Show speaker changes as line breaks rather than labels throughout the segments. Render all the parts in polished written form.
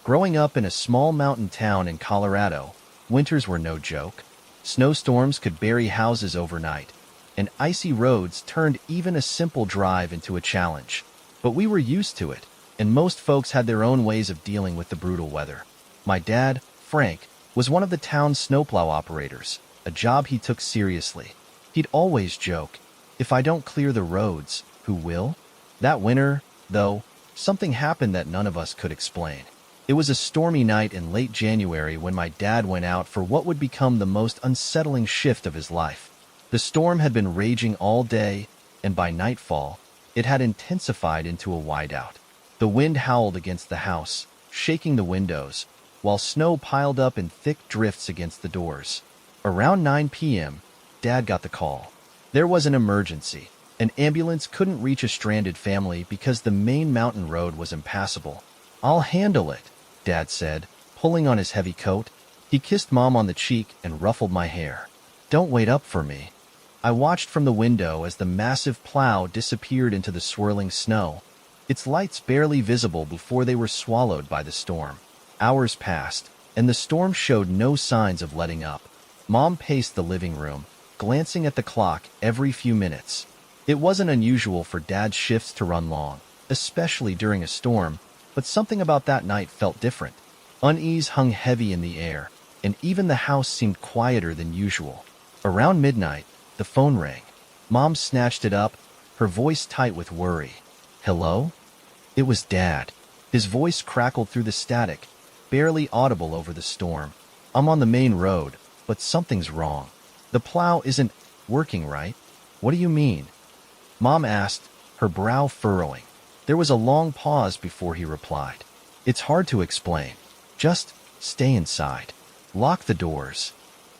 Growing up in a small mountain town in Colorado, winters were no joke. Snowstorms could bury houses overnight, and icy roads turned even a simple drive into a challenge. But we were used to it, and most folks had their own ways of dealing with the brutal weather. My dad, Frank, was one of the town's snowplow operators, a job he took seriously. He'd always joke, "If I don't clear the roads, who will?" That winter, though, something happened that none of us could explain. It was a stormy night in late January when my dad went out for what would become the most unsettling shift of his life. The storm had been raging all day, and by nightfall, it had intensified into a whiteout. The wind howled against the house, shaking the windows, while snow piled up in thick drifts against the doors. Around 9 p.m., Dad got the call. There was an emergency. An ambulance couldn't reach a stranded family because the main mountain road was impassable. "I'll handle it," Dad said, pulling on his heavy coat. He kissed Mom on the cheek and ruffled my hair. "Don't wait up for me." I watched from the window as the massive plow disappeared into the swirling snow, its lights barely visible before they were swallowed by the storm. Hours passed, and the storm showed no signs of letting up. Mom paced the living room, glancing at the clock every few minutes. It wasn't unusual for Dad's shifts to run long, especially during a storm, but something about that night felt different. Unease hung heavy in the air, and even the house seemed quieter than usual. Around midnight, the phone rang. Mom snatched it up, her voice tight with worry. "Hello?" It was Dad. His voice crackled through the static, barely audible over the storm. "I'm on the main road, but something's wrong. The plow isn't working right." "What do you mean?" Mom asked, her brow furrowing. There was a long pause before he replied. "It's hard to explain. Just stay inside. Lock the doors."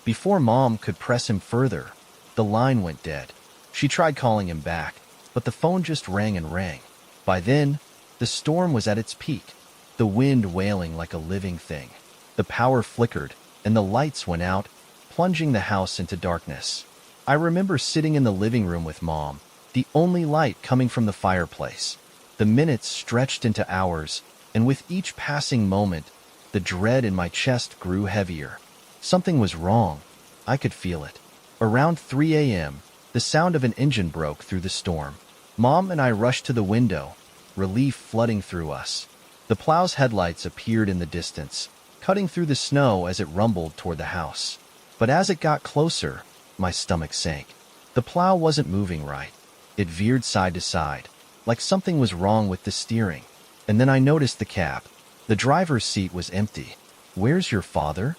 Before Mom could press him further, the line went dead. She tried calling him back, but the phone just rang and rang. By then, the storm was at its peak, the wind wailing like a living thing. The power flickered, and the lights went out, plunging the house into darkness. I remember sitting in the living room with Mom, the only light coming from the fireplace. The minutes stretched into hours, and with each passing moment, the dread in my chest grew heavier. Something was wrong. I could feel it. Around 3 a.m., the sound of an engine broke through the storm. Mom and I rushed to the window, relief flooding through us. The plow's headlights appeared in the distance, cutting through the snow as it rumbled toward the house. But as it got closer, my stomach sank. The plow wasn't moving right. It veered side to side, like something was wrong with the steering. And then I noticed the cab. The driver's seat was empty. "Where's your father?"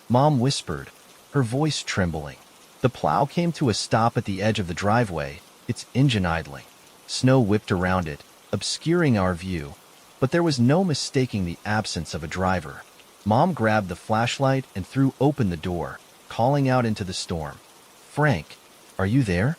Mom whispered, her voice trembling. The plow came to a stop at the edge of the driveway, its engine idling. Snow whipped around it, obscuring our view, but there was no mistaking the absence of a driver. Mom grabbed the flashlight and threw open the door, calling out into the storm. "Frank, are you there?"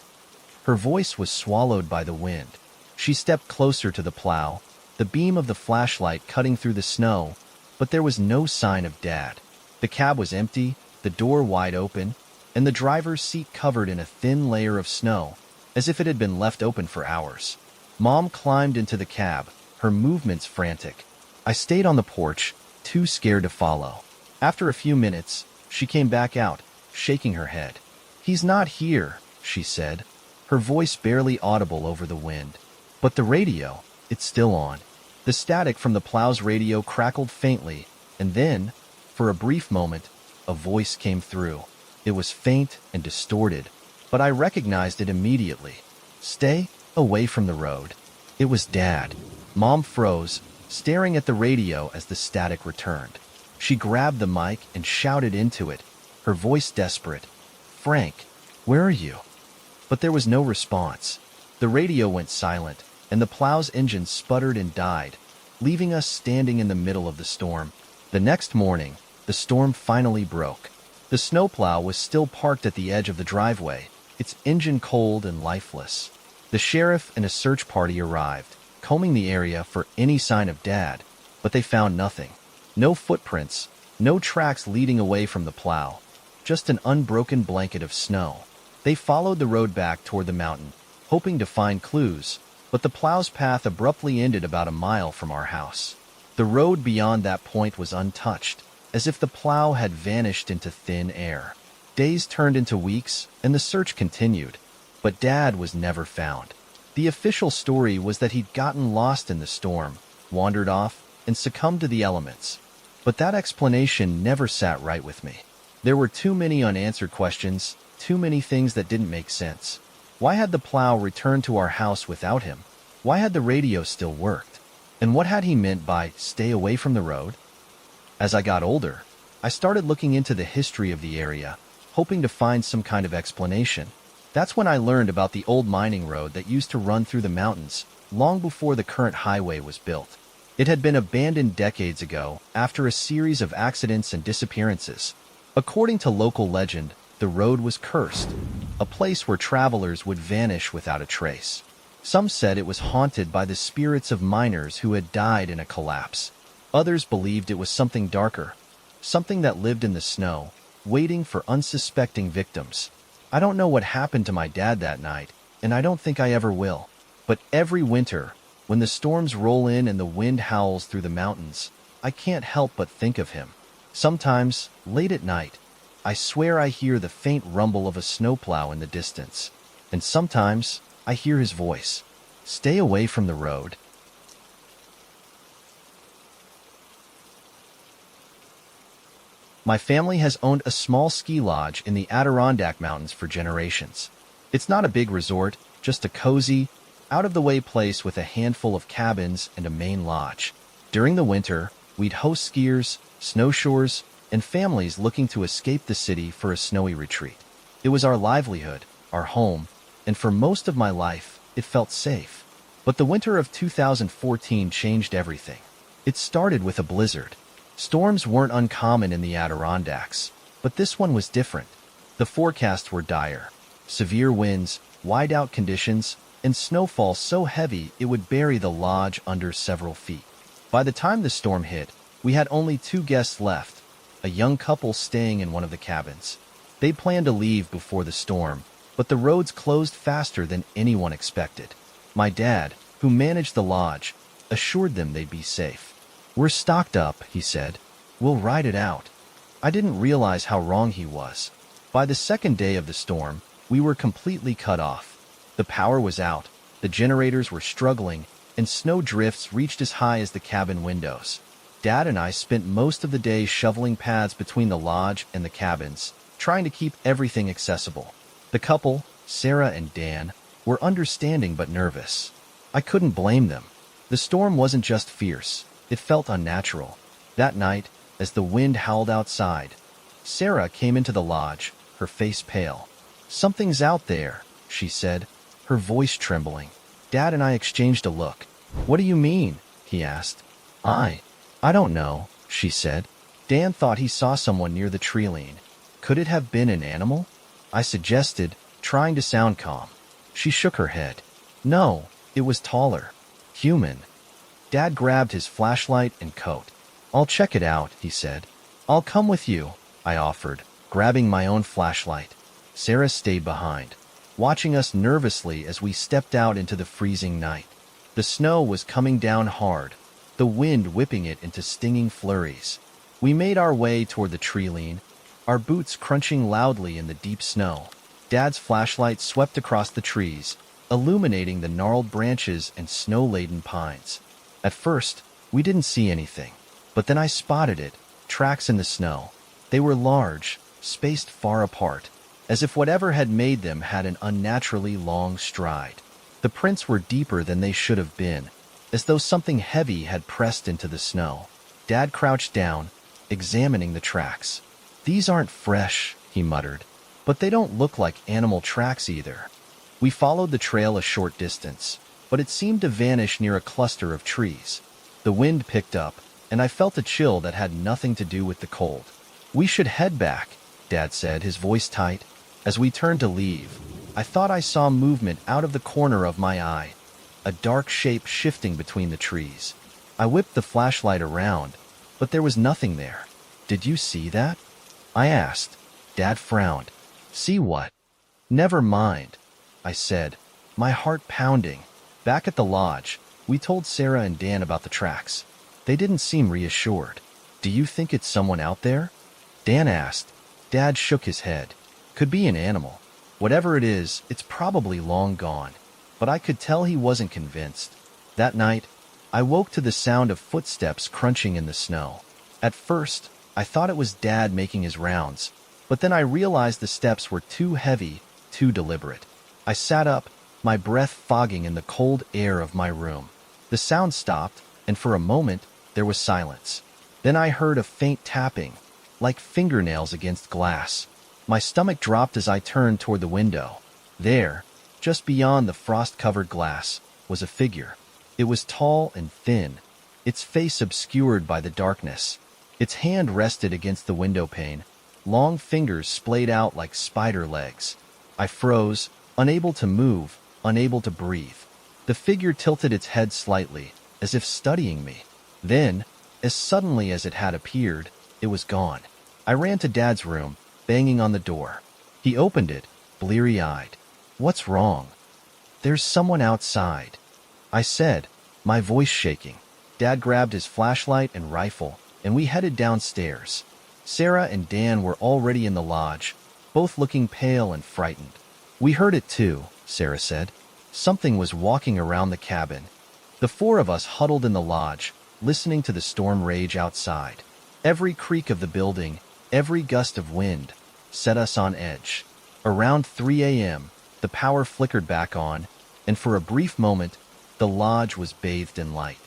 Her voice was swallowed by the wind. She stepped closer to the plow, the beam of the flashlight cutting through the snow, but there was no sign of Dad. The cab was empty, the door wide open, and the driver's seat covered in a thin layer of snow, as if it had been left open for hours. Mom climbed into the cab, her movements frantic. I stayed on the porch, too scared to follow. After a few minutes, she came back out, shaking her head. "He's not here," she said, her voice barely audible over the wind. But the radio, it's still on. The static from the plow's radio crackled faintly, and then, for a brief moment, a voice came through. It was faint and distorted, but I recognized it immediately. "Stay away from the road." It was Dad. Mom froze, staring at the radio as the static returned. She grabbed the mic and shouted into it, her voice desperate. "Frank, where are you?" But there was no response. The radio went silent, and the plow's engine sputtered and died, leaving us standing in the middle of the storm. The next morning, the storm finally broke. The snowplow was still parked at the edge of the driveway, its engine cold and lifeless. The sheriff and a search party arrived, combing the area for any sign of Dad, but they found nothing. No footprints, no tracks leading away from the plow, just an unbroken blanket of snow. They followed the road back toward the mountain, hoping to find clues, but the plow's path abruptly ended about a mile from our house. The road beyond that point was untouched, as if the plow had vanished into thin air. Days turned into weeks, and the search continued, but Dad was never found. The official story was that he'd gotten lost in the storm, wandered off, and succumbed to the elements. But that explanation never sat right with me. There were too many unanswered questions, too many things that didn't make sense. Why had the plow returned to our house without him? Why had the radio still worked? And what had he meant by stay away from the road? As I got older, I started looking into the history of the area, hoping to find some kind of explanation. That's when I learned about the old mining road that used to run through the mountains, long before the current highway was built. It had been abandoned decades ago, after a series of accidents and disappearances. According to local legend, the road was cursed, a place where travelers would vanish without a trace. Some said it was haunted by the spirits of miners who had died in a collapse. Others believed it was something darker, something that lived in the snow, waiting for unsuspecting victims. I don't know what happened to my dad that night, and I don't think I ever will. But every winter, when the storms roll in and the wind howls through the mountains, I can't help but think of him. Sometimes, late at night, I swear I hear the faint rumble of a snowplow in the distance. And sometimes, I hear his voice. Stay away from the road. My family has owned a small ski lodge in the Adirondack Mountains for generations. It's not a big resort, just a cozy, out-of-the-way place with a handful of cabins and a main lodge. During the winter, we'd host skiers, snowshoers, and families looking to escape the city for a snowy retreat. It was our livelihood, our home, and for most of my life, it felt safe. But the winter of 2014 changed everything. It started with a blizzard. Storms weren't uncommon in the Adirondacks, but this one was different. The forecasts were dire. Severe winds, whiteout conditions, and snowfall so heavy it would bury the lodge under several feet. By the time the storm hit, we had only 2 guests left, a young couple staying in one of the cabins. They planned to leave before the storm, but the roads closed faster than anyone expected. My dad, who managed the lodge, assured them they'd be safe. "We're stocked up," he said. "We'll ride it out." I didn't realize how wrong he was. By the second day of the storm, we were completely cut off. The power was out, the generators were struggling, and snow drifts reached as high as the cabin windows. Dad and I spent most of the day shoveling paths between the lodge and the cabins, trying to keep everything accessible. The couple, Sarah and Dan, were understanding but nervous. I couldn't blame them. The storm wasn't just fierce, it felt unnatural. That night, as the wind howled outside, Sarah came into the lodge, her face pale. "Something's out there," she said, her voice trembling. Dad and I exchanged a look. "What do you mean?" he asked. I don't know," she said. Dan thought he saw someone near the tree line. "Could it have been an animal?" I suggested, trying to sound calm. She shook her head. "No, it was taller. Human." Dad grabbed his flashlight and coat. "I'll check it out," he said. "I'll come with you," I offered, grabbing my own flashlight. Sarah stayed behind, watching us nervously as we stepped out into the freezing night. The snow was coming down hard, the wind whipping it into stinging flurries. We made our way toward the tree line, our boots crunching loudly in the deep snow. Dad's flashlight swept across the trees, illuminating the gnarled branches and snow-laden pines. At first, we didn't see anything, but then I spotted it, tracks in the snow. They were large, spaced far apart, as if whatever had made them had an unnaturally long stride. The prints were deeper than they should have been, as though something heavy had pressed into the snow. Dad crouched down, examining the tracks. "These aren't fresh," he muttered, "but they don't look like animal tracks either." We followed the trail a short distance, but it seemed to vanish near a cluster of trees. The wind picked up, and I felt a chill that had nothing to do with the cold. "We should head back," Dad said, his voice tight. As we turned to leave, I thought I saw movement out of the corner of my eye, a dark shape shifting between the trees. I whipped the flashlight around, but there was nothing there. "Did you see that?" I asked. Dad frowned. "See what?" "Never mind," I said, my heart pounding. Back at the lodge, we told Sarah and Dan about the tracks. They didn't seem reassured. "Do you think it's someone out there?" Dan asked. Dad shook his head. "Could be an animal. Whatever it is, it's probably long gone." But I could tell he wasn't convinced. That night, I woke to the sound of footsteps crunching in the snow. At first, I thought it was Dad making his rounds, but then I realized the steps were too heavy, too deliberate. I sat up, my breath fogging in the cold air of my room. The sound stopped, and for a moment, there was silence. Then I heard a faint tapping, like fingernails against glass. My stomach dropped as I turned toward the window. There, just beyond the frost-covered glass, was a figure. It was tall and thin, its face obscured by the darkness. Its hand rested against the window pane, long fingers splayed out like spider legs. I froze, unable to move, unable to breathe. The figure tilted its head slightly, as if studying me. Then, as suddenly as it had appeared, it was gone. I ran to Dad's room, banging on the door. He opened it, bleary-eyed. "What's wrong?" "There's someone outside," I said, my voice shaking. Dad grabbed his flashlight and rifle, and we headed downstairs. Sarah and Dan were already in the lodge, both looking pale and frightened. "We heard it too," Sarah said. "Something was walking around the cabin." The four of us huddled in the lodge, listening to the storm rage outside. Every creak of the building, every gust of wind, set us on edge. Around 3 a.m., the power flickered back on, and for a brief moment, the lodge was bathed in light.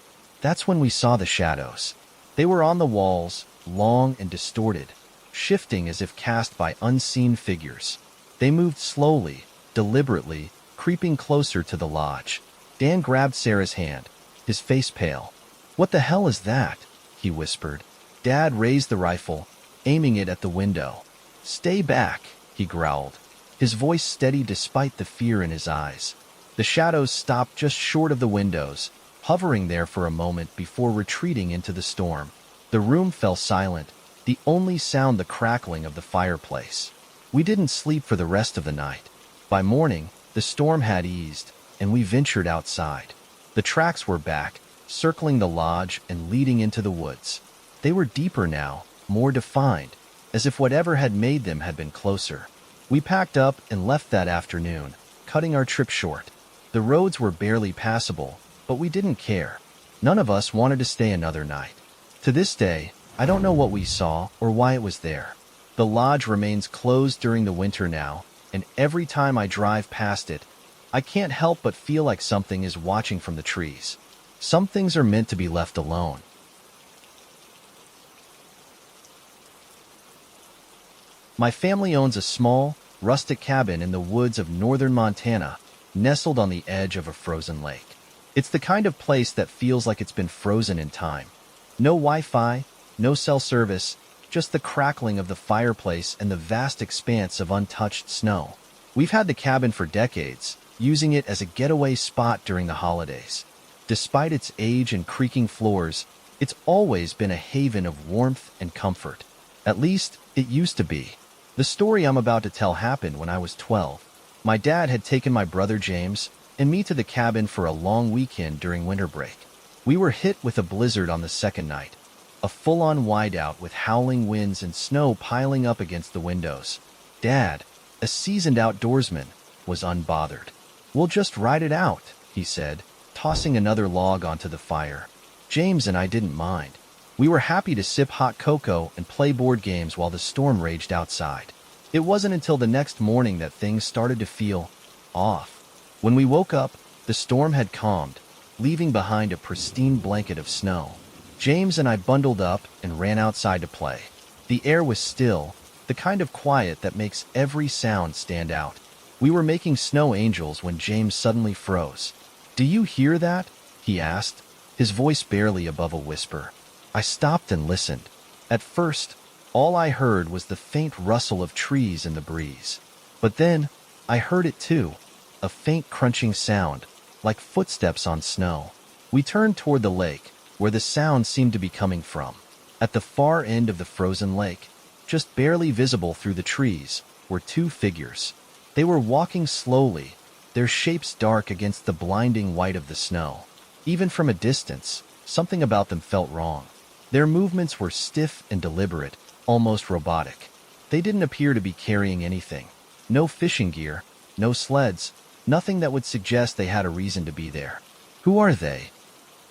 That's when we saw the shadows. They were on the walls, long and distorted, shifting as if cast by unseen figures. They moved slowly, deliberately, creeping closer to the lodge. Dan grabbed Sarah's hand, his face pale. "What the hell is that?" he whispered. Dad raised the rifle, aiming it at the window. "Stay back," he growled, his voice steady despite the fear in his eyes. The shadows stopped just short of the windows, hovering there for a moment before retreating into the storm. The room fell silent, the only sound the crackling of the fireplace. We didn't sleep for the rest of the night. By morning, the storm had eased, and we ventured outside. The tracks were back, circling the lodge and leading into the woods. They were deeper now, more defined, as if whatever had made them had been closer. We packed up and left that afternoon, cutting our trip short. The roads were barely passable, but we didn't care. None of us wanted to stay another night. To this day, I don't know what we saw or why it was there. The lodge remains closed during the winter now, and every time I drive past it, I can't help but feel like something is watching from the trees. Some things are meant to be left alone. My family owns a small, rustic cabin in the woods of northern Montana, nestled on the edge of a frozen lake. It's the kind of place that feels like it's been frozen in time. No Wi-Fi, no cell service, just the crackling of the fireplace and the vast expanse of untouched snow. We've had the cabin for decades, using it as a getaway spot during the holidays. Despite its age and creaking floors, it's always been a haven of warmth and comfort. At least, it used to be. The story I'm about to tell happened when I was 12. My dad had taken my brother James and me to the cabin for a long weekend during winter break. We were hit with a blizzard on the second night, a full-on whiteout with howling winds and snow piling up against the windows. Dad, a seasoned outdoorsman, was unbothered. "We'll just ride it out," he said, tossing another log onto the fire. James and I didn't mind. We were happy to sip hot cocoa and play board games while the storm raged outside. It wasn't until the next morning that things started to feel off. When we woke up, the storm had calmed, leaving behind a pristine blanket of snow. James and I bundled up and ran outside to play. The air was still, the kind of quiet that makes every sound stand out. We were making snow angels when James suddenly froze. "Do you hear that?" he asked, his voice barely above a whisper. I stopped and listened. At first, all I heard was the faint rustle of trees in the breeze. But then, I heard it too, a faint crunching sound, like footsteps on snow. We turned toward the lake, where the sound seemed to be coming from. At the far end of the frozen lake, just barely visible through the trees, were two figures. They were walking slowly, their shapes dark against the blinding white of the snow. Even from a distance, Something about them felt wrong. Their movements were stiff and deliberate, almost robotic. They didn't appear to be carrying anything. No fishing gear, no sleds, nothing that would suggest they had a reason to be there. "Who are they?"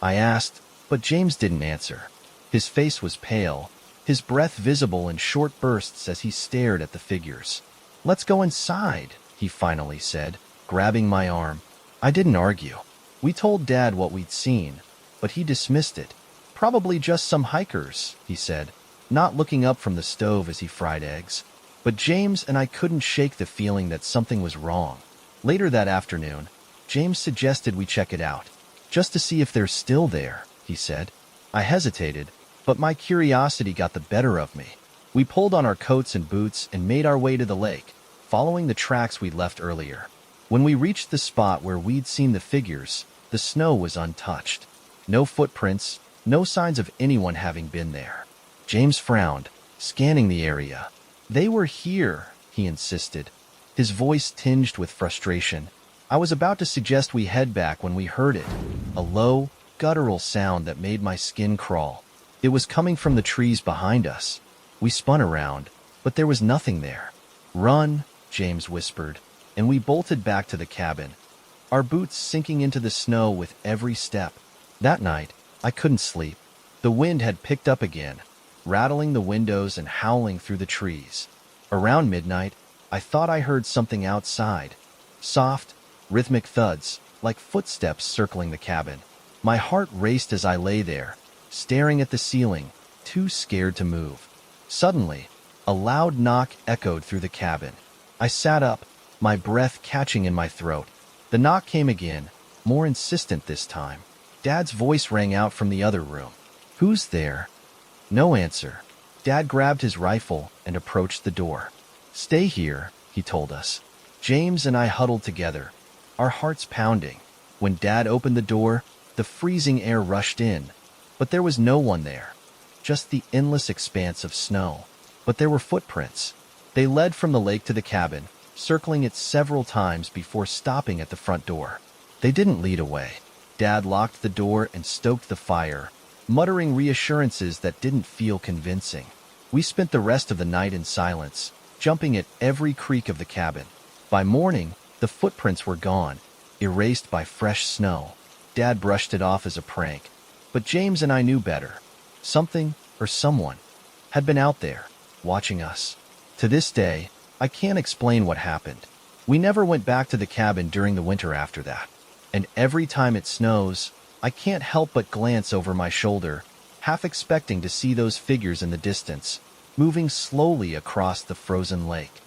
I asked, but James didn't answer. His face was pale, his breath visible in short bursts as he stared at the figures. "Let's go inside," he finally said, grabbing my arm. I didn't argue. We told Dad what we'd seen, but he dismissed it. "Probably just some hikers," he said, not looking up from the stove as he fried eggs. But James and I couldn't shake the feeling that something was wrong. Later that afternoon, James suggested we check it out, just to see if they're still there, he said. I hesitated, but my curiosity got the better of me. We pulled on our coats and boots and made our way to the lake, following the tracks we'd left earlier. When we reached the spot where we'd seen the figures, the snow was untouched. No footprints, no signs of anyone having been there. James frowned, scanning the area. "They were here," he insisted, his voice tinged with frustration. I was about to suggest we head back when we heard it, a low, guttural sound that made my skin crawl. It was coming from the trees behind us. We spun around, but there was nothing there. "Run," James whispered, and we bolted back to the cabin, our boots sinking into the snow with every step. That night, I couldn't sleep. The wind had picked up again, rattling the windows and howling through the trees. Around midnight, I thought I heard something outside. Soft, rhythmic thuds, like footsteps circling the cabin. My heart raced as I lay there, staring at the ceiling, too scared to move. Suddenly, a loud knock echoed through the cabin. I sat up, my breath catching in my throat. The knock came again, more insistent this time. Dad's voice rang out from the other room. "Who's there?" No answer. Dad grabbed his rifle and approached the door. "Stay here," he told us. James and I huddled together, our hearts pounding. When Dad opened the door, the freezing air rushed in, but there was no one there, just the endless expanse of snow. But there were footprints. They led from the lake to the cabin, circling it several times before stopping at the front door. They didn't lead away. Dad locked the door and stoked the fire, muttering reassurances that didn't feel convincing. We spent the rest of the night in silence, jumping at every creak of the cabin. By morning, the footprints were gone, erased by fresh snow. Dad brushed it off as a prank, but James and I knew better. Something, or someone, had been out there, watching us. To this day, I can't explain what happened. We never went back to the cabin during the winter after that. And every time it snows, I can't help but glance over my shoulder, half expecting to see those figures in the distance, moving slowly across the frozen lake.